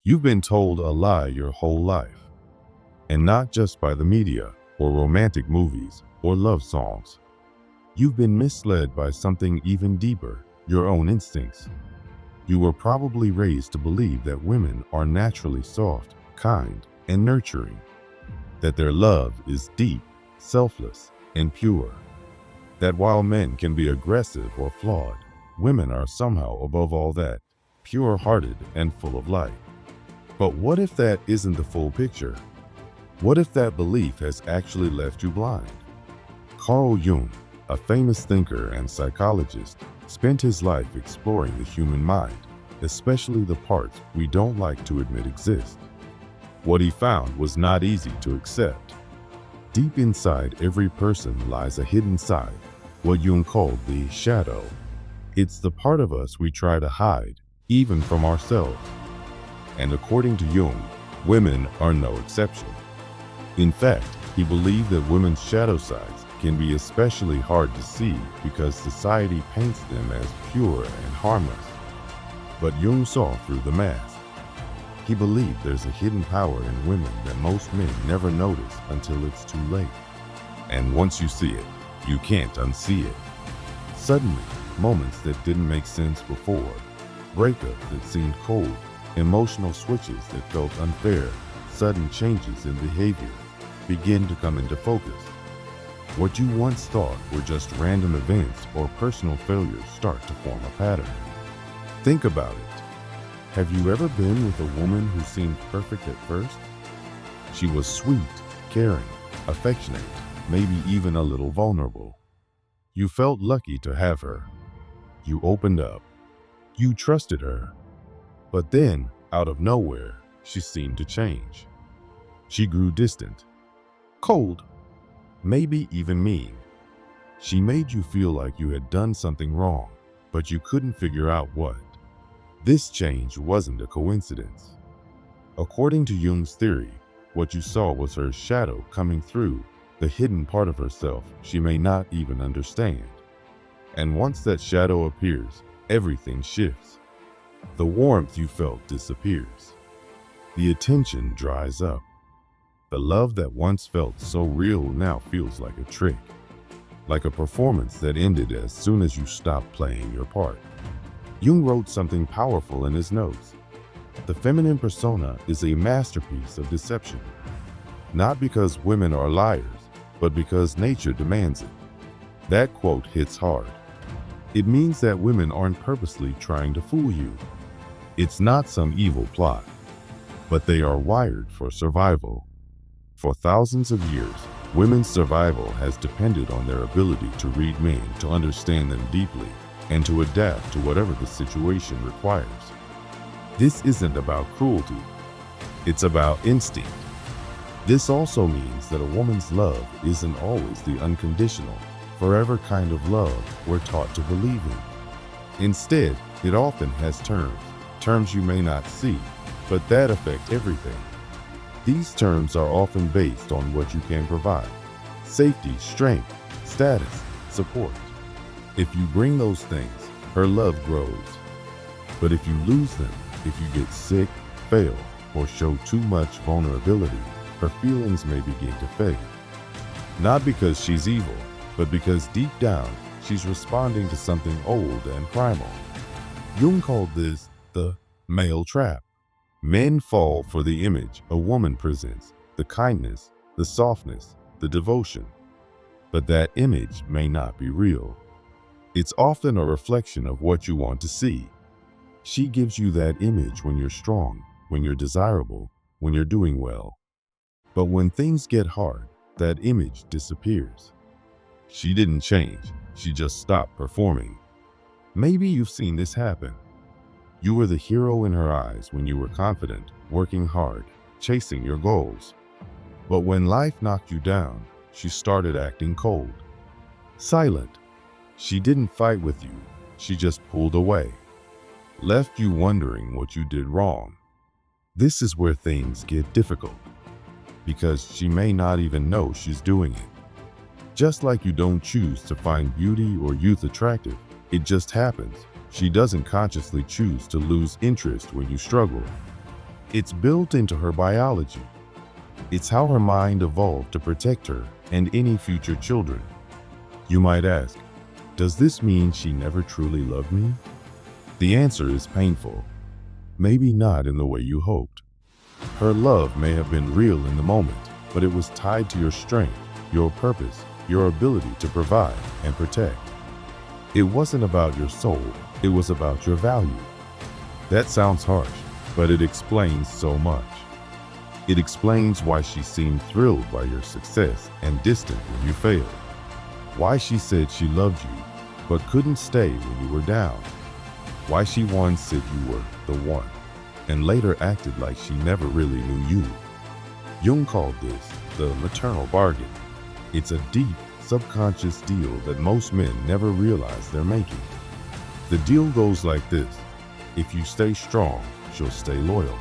You've been told a lie your whole life, and not just by the media or romantic movies or love songs. You've been misled by something even deeper, your own instincts. You were probably raised to believe that women are naturally soft, kind, and nurturing, that their love is deep, selfless, and pure, that while men can be aggressive or flawed, women are somehow above all that, pure-hearted and full of light. But what if that isn't the full picture? What if that belief has actually left you blind? Carl Jung, a famous thinker and psychologist, spent his life exploring the human mind, especially the parts we don't like to admit exist. What he found was not easy to accept. Deep inside every person lies a hidden side, what Jung called the shadow. It's the part of us we try to hide, even from ourselves. And according to Jung, women are no exception. In fact, he believed that women's shadow sides can be especially hard to see because society paints them as pure and harmless. But Jung saw through the mask. He believed there's a hidden power in women that most men never notice until it's too late. And once you see it, you can't unsee it. Suddenly, moments that didn't make sense before, breakups that seemed cold, emotional switches that felt unfair, sudden changes in behavior begin to come into focus. What you once thought were just random events or personal failures start to form a pattern. Think about it. Have you ever been with a woman who seemed perfect at first? She was sweet, caring, affectionate, maybe even a little vulnerable. You felt lucky to have her. You opened up. You trusted her. But then, out of nowhere, she seemed to change. She grew distant, cold, maybe even mean. She made you feel like you had done something wrong, but you couldn't figure out what. This change wasn't a coincidence. According to Jung's theory, what you saw was her shadow coming through, the hidden part of herself she may not even understand. And once that shadow appears, everything shifts. The warmth you felt disappears. The attention dries up. The love that once felt so real now feels like a trick, like a performance that ended as soon as you stopped playing your part. Jung wrote something powerful in his notes. The feminine persona is a masterpiece of deception, not because women are liars, but because nature demands it. That quote hits hard. It means that women aren't purposely trying to fool you. It's not some evil plot, but they are wired for survival. For thousands of years, women's survival has depended on their ability to read men, to understand them deeply, and to adapt to whatever the situation requires. This isn't about cruelty. It's about instinct. This also means that a woman's love isn't always the unconditional, forever kind of love we're taught to believe in. Instead, it often has terms you may not see, but that affect everything. These terms are often based on what you can provide: safety, strength, status, support. If you bring those things, her love grows. But if you lose them, if you get sick, fail, or show too much vulnerability, her feelings may begin to fade. Not because she's evil, but because deep down, she's responding to something old and primal. Jung called this the male trap. Men fall for the image a woman presents, the kindness, the softness, the devotion. But that image may not be real. It's often a reflection of what you want to see. She gives you that image when you're strong, when you're desirable, when you're doing well. But when things get hard, that image disappears. She didn't change, she just stopped performing. Maybe you've seen this happen. You were the hero in her eyes when you were confident, working hard, chasing your goals. But when life knocked you down, she started acting cold, silent. She didn't fight with you, she just pulled away, left you wondering what you did wrong. This is where things get difficult, because she may not even know she's doing it. Just like you don't choose to find beauty or youth attractive, it just happens. She doesn't consciously choose to lose interest when you struggle. It's built into her biology. It's how her mind evolved to protect her and any future children. You might ask, does this mean she never truly loved me? The answer is painful. Maybe not in the way you hoped. Her love may have been real in the moment, but it was tied to your strength, your purpose, your ability to provide and protect. It wasn't about your soul, it was about your value. That sounds harsh, but it explains so much. It explains why she seemed thrilled by your success and distant when you failed. Why she said she loved you, but couldn't stay when you were down. Why she once said you were the one, and later acted like she never really knew you. Jung called this the maternal bargain. It's a deep, subconscious deal that most men never realize they're making. The deal goes like this. If you stay strong, she'll stay loyal.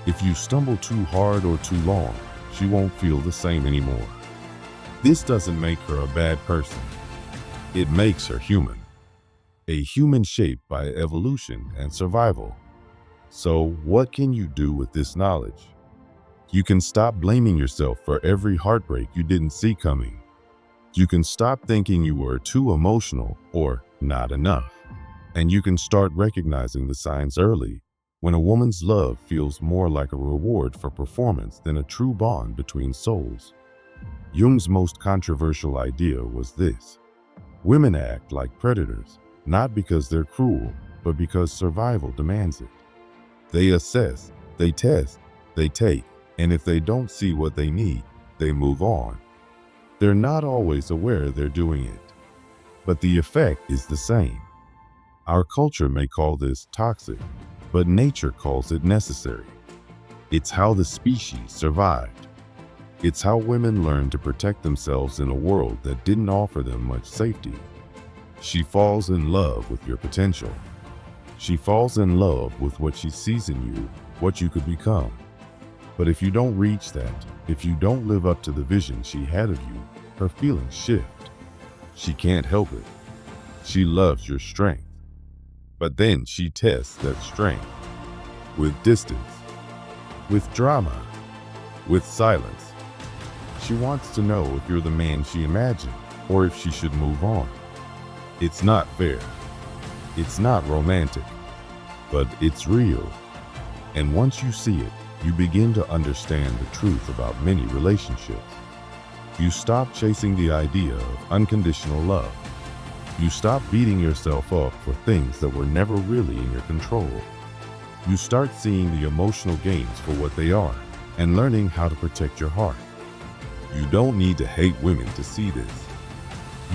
If you stumble too hard or too long, she won't feel the same anymore. This doesn't make her a bad person. It makes her human. A human shaped by evolution and survival. So, what can you do with this knowledge? You can stop blaming yourself for every heartbreak you didn't see coming. You can stop thinking you were too emotional or not enough. And you can start recognizing the signs early, when a woman's love feels more like a reward for performance than a true bond between souls. Jung's most controversial idea was this: women act like predators, not because they're cruel, but because survival demands it. They assess, they test, they take, and if they don't see what they need, they move on. They're not always aware they're doing it, but the effect is the same. Our culture may call this toxic, but nature calls it necessary. It's how the species survived. It's how women learned to protect themselves in a world that didn't offer them much safety. She falls in love with your potential. She falls in love with what she sees in you, what you could become. But if you don't reach that, if you don't live up to the vision she had of you, her feelings shift. She can't help it. She loves your strength. But then she tests that strength with distance, with drama, with silence. She wants to know if you're the man she imagined or if she should move on. It's not fair. It's not romantic, but it's real. And once you see it, you begin to understand the truth about many relationships. You stop chasing the idea of unconditional love. You stop beating yourself up for things that were never really in your control. You start seeing the emotional gains for what they are and learning how to protect your heart. You don't need to hate women to see this.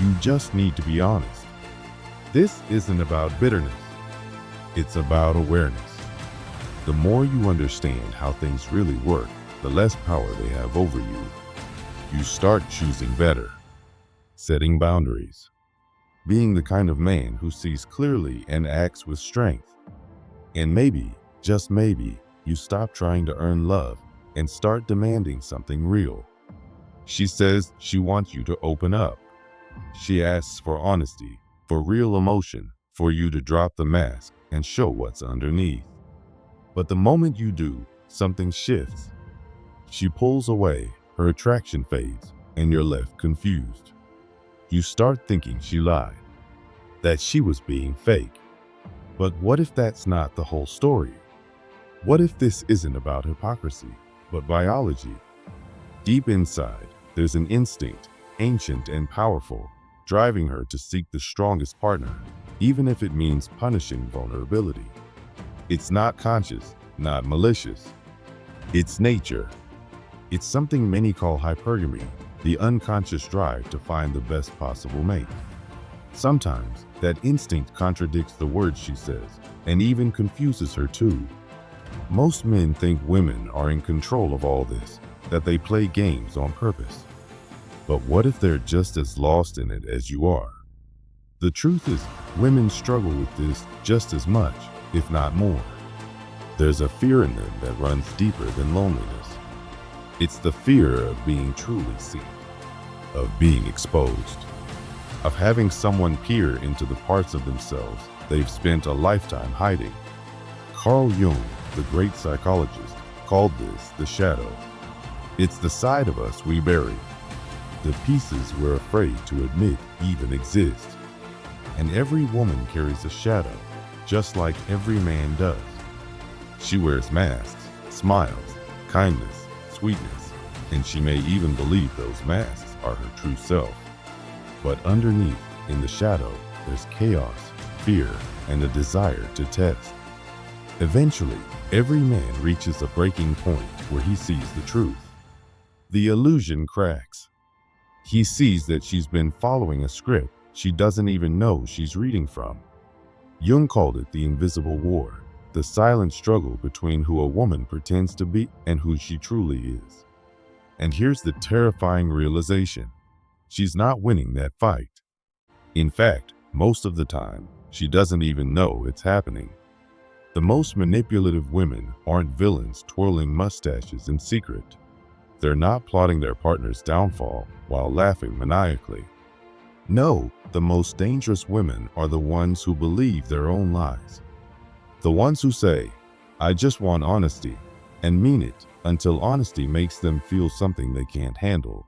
You just need to be honest. This isn't about bitterness. It's about awareness. The more you understand how things really work, the less power they have over you. You start choosing better, setting boundaries, being the kind of man who sees clearly and acts with strength. And maybe, just maybe, you stop trying to earn love and start demanding something real. She says she wants you to open up. She asks for honesty, for real emotion, for you to drop the mask and show what's underneath. But the moment you do, something shifts. She pulls away, her attraction fades, and you're left confused. You start thinking she lied, that she was being fake. But what if that's not the whole story? What if this isn't about hypocrisy, but biology? Deep inside, there's an instinct, ancient and powerful, driving her to seek the strongest partner, even if it means punishing vulnerability. It's not conscious, not malicious. It's nature. It's something many call hypergamy, the unconscious drive to find the best possible mate. Sometimes, that instinct contradicts the words she says, and even confuses her too. Most men think women are in control of all this, that they play games on purpose. But what if they're just as lost in it as you are? The truth is, women struggle with this just as much, if not more. There's a fear in them that runs deeper than loneliness. It's the fear of being truly seen, of being exposed, of having someone peer into the parts of themselves they've spent a lifetime hiding. Carl Jung, the great psychologist, called this the shadow. It's the side of us we bury, the pieces we're afraid to admit even exist. And every woman carries a shadow, just like every man does. She wears masks, smiles, kindness, sweetness, and she may even believe those masks are her true self. But underneath, in the shadow, there's chaos, fear, and a desire to test. Eventually, every man reaches a breaking point where he sees the truth. The illusion cracks. He sees that she's been following a script she doesn't even know she's reading from. Jung called it the invisible war, the silent struggle between who a woman pretends to be and who she truly is. And here's the terrifying realization. She's not winning that fight. In fact, most of the time, she doesn't even know it's happening. The most manipulative women aren't villains twirling mustaches in secret. They're not plotting their partner's downfall while laughing maniacally. No, the most dangerous women are the ones who believe their own lies. The ones who say, "I just want honesty," and mean it until honesty makes them feel something they can't handle.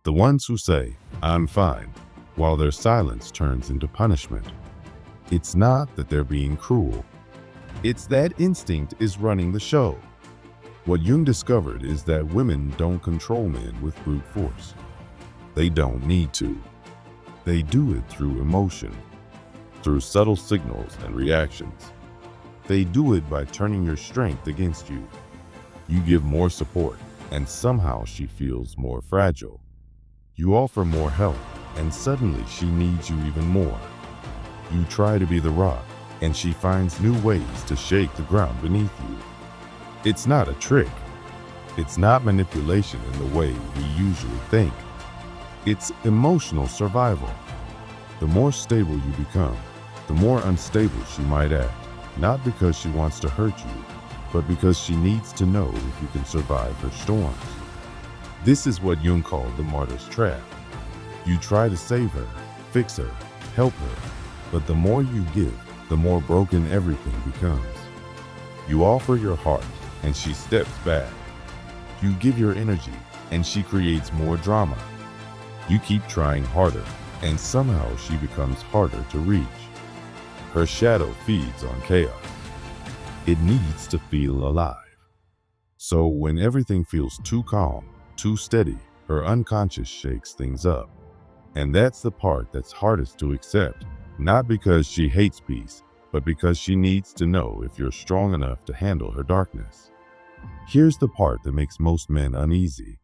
The ones who say, "I'm fine," while their silence turns into punishment. It's not that they're being cruel. It's that instinct is running the show. What Jung discovered is that women don't control men with brute force. They don't need to. They do it through emotion, through subtle signals and reactions. They do it by turning your strength against you. You give more support, and somehow she feels more fragile. You offer more help, and suddenly she needs you even more. You try to be the rock, and she finds new ways to shake the ground beneath you. It's not a trick. It's not manipulation in the way we usually think. It's emotional survival. The more stable you become, the more unstable she might act, not because she wants to hurt you, but because she needs to know if you can survive her storms. This is what Jung called the martyr's trap. You try to save her, fix her, help her, but the more you give, the more broken everything becomes. You offer your heart, and she steps back. You give your energy, and she creates more drama. You keep trying harder, and somehow she becomes harder to reach. Her shadow feeds on chaos. It needs to feel alive. So when everything feels too calm, too steady, her unconscious shakes things up. And that's the part that's hardest to accept, not because she hates peace, but because she needs to know if you're strong enough to handle her darkness. Here's the part that makes most men uneasy.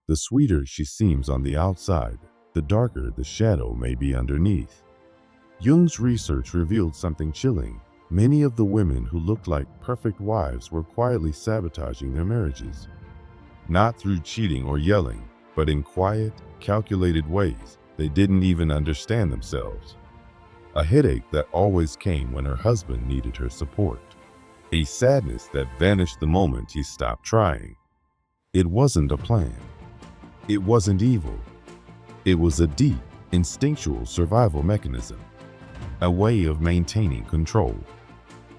The sweeter she seems on the outside, the darker the shadow may be underneath. Jung's research revealed something chilling. Many of the women who looked like perfect wives were quietly sabotaging their marriages. Not through cheating or yelling, but in quiet, calculated ways they didn't even understand themselves. A headache that always came when her husband needed her support. A sadness that vanished the moment he stopped trying. It wasn't a plan. It wasn't evil. It was a deep, instinctual survival mechanism. A way of maintaining control.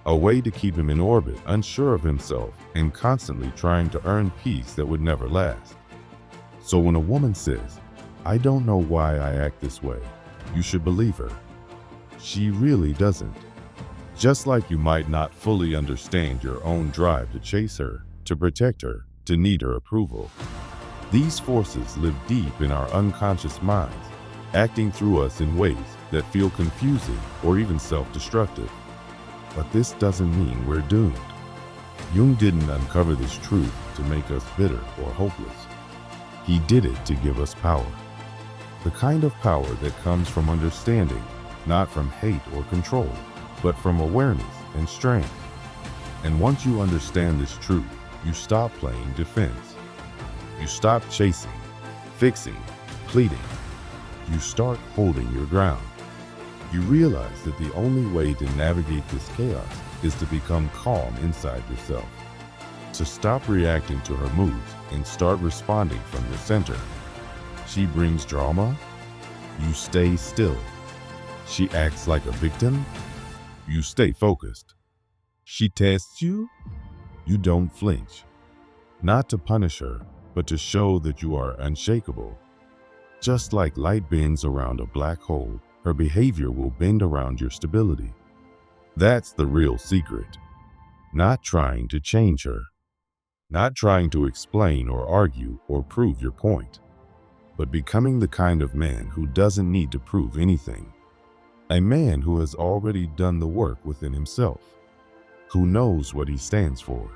A way to keep him in orbit, unsure of himself, and constantly trying to earn peace that would never last. So when a woman says, "I don't know why I act this way," you should believe her. She really doesn't. Just like you might not fully understand your own drive to chase her, to protect her, to need her approval. These forces live deep in our unconscious minds, acting through us in ways that feel confusing or even self-destructive. But this doesn't mean we're doomed. Jung didn't uncover this truth to make us bitter or hopeless. He did it to give us power. The kind of power that comes from understanding, not from hate or control, but from awareness and strength. And once you understand this truth, you stop playing defense. You stop chasing, fixing, pleading. You start holding your ground. You realize that the only way to navigate this chaos is to become calm inside yourself. To stop reacting to her moods and start responding from your center. She brings drama. You stay still. She acts like a victim. You stay focused. She tests you. You don't flinch. Not to punish her, but to show that you are unshakable. Just like light bends around a black hole, her behavior will bend around your stability. That's the real secret. Not trying to change her. Not trying to explain or argue or prove your point, but becoming the kind of man who doesn't need to prove anything. A man who has already done the work within himself, who knows what he stands for,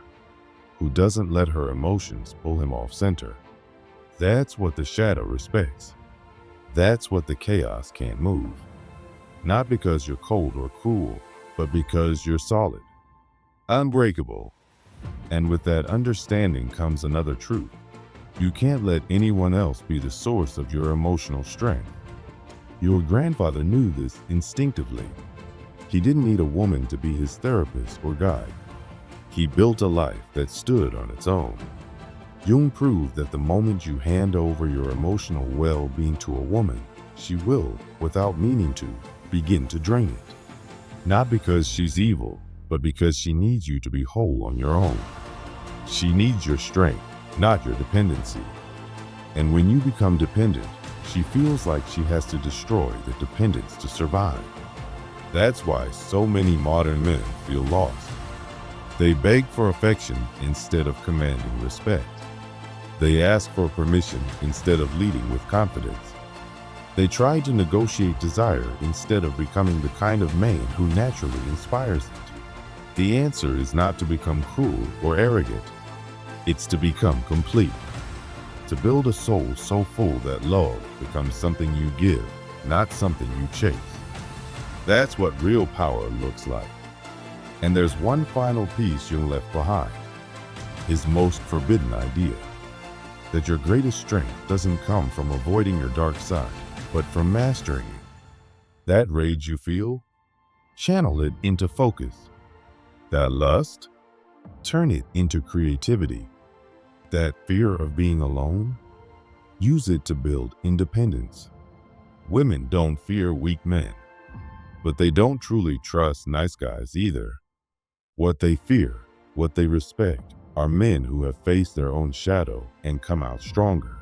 who doesn't let her emotions pull him off center. That's what the shadow respects. That's what the chaos can't move. Not because you're cold or cruel, but because you're solid, unbreakable. And with that understanding comes another truth. You can't let anyone else be the source of your emotional strength. Your grandfather knew this instinctively. He didn't need a woman to be his therapist or guide. He built a life that stood on its own. Jung proved that the moment you hand over your emotional well-being to a woman, she will, without meaning to, begin to drain it. Not because she's evil, but because she needs you to be whole on your own. She needs your strength, not your dependency. And when you become dependent, she feels like she has to destroy the dependence to survive. That's why so many modern men feel lost. They beg for affection instead of commanding respect. They ask for permission instead of leading with confidence. They try to negotiate desire instead of becoming the kind of man who naturally inspires them. The answer is not to become cruel or arrogant. It's to become complete. To build a soul so full that love becomes something you give, not something you chase. That's what real power looks like. And there's one final piece Jung left behind. His most forbidden idea. That your greatest strength doesn't come from avoiding your dark side, but from mastering it. That rage you feel, channel it into focus. That lust, turn it into creativity. That fear of being alone, use it to build independence. Women don't fear weak men, but they don't truly trust nice guys either. What they fear, what they respect, are men who have faced their own shadow and come out stronger.